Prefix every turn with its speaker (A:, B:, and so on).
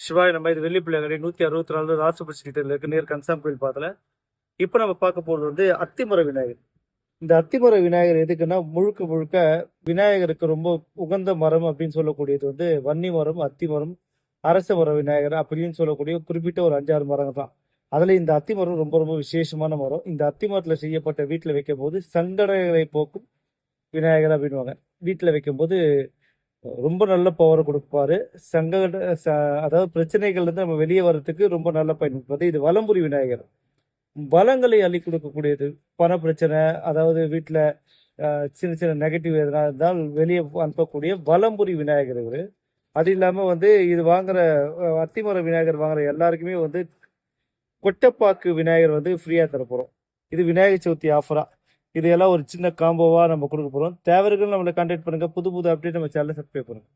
A: சிவாய் நம்ம இது வெள்ளிப்பிள்ளையாடி 164 ராசபுரம் ஸ்ட்ரீட்டில் இருக்கு நேர் கன்சாம் கோயில் பாதத்தில். இப்போ நம்ம பார்க்க போகிறது வந்து அத்திமர விநாயகர். இந்த அத்திமர விநாயகர் எதுக்குன்னா முழுக்க முழுக்க விநாயகருக்கு ரொம்ப உகந்த மரம் அப்படின்னு சொல்லக்கூடியது வந்து வன்னி மரம், அத்தி மரம், அரச மர விநாயகர் அப்படின்னு சொல்லக்கூடிய குறிப்பிட்ட ஒரு 5-6 மரங்கள் தான். அதில் இந்த அத்தி மரம் ரொம்ப ரொம்ப விசேஷமான மரம். இந்த அத்தி மரத்தில் செய்யப்பட்ட வீட்டில் வைக்கும் போது சங்கடங்களை போக்கும் விநாயகர் அப்படின்வாங்க. வீட்டில் வைக்கும்போது ரொம்ப நல்ல பவரை கொடுப்பாரு. சங்கட அதாவது பிரச்சனைகள்லேருந்து நம்ம வெளியே வர்றதுக்கு ரொம்ப நல்ல பயன்படுது. இது வலம்புரி விநாயகர். வளங்களை அள்ளி கொடுக்கக்கூடியது. பண பிரச்சனை, அதாவது வீட்டில் சின்ன சின்ன நெகட்டிவ் எதனா இருந்தால் வெளியே அனுப்பக்கூடிய வலம்புரி விநாயகர் இவர். அது இல்லாமல் வந்து இது வாங்குற அத்திமர விநாயகர் வாங்குற எல்லாருக்குமே வந்து கொட்டைப்பாக்கு விநாயகர் வந்து ஃப்ரீயாக தரப்போகிறோம். இது விநாயகர் சதுர்த்தி ஆஃபராக. இது எல்லாம் ஒரு சின்ன காம்போவாக நம்ம கொடுக்க போகிறோம். தேவைகள் நம்மளை கான்டாக்ட் பண்ணுங்கள். புது புது அப்டேட் நம்ம சேனலை சப்ஸ்கிரைப் பண்ணுங்கள்.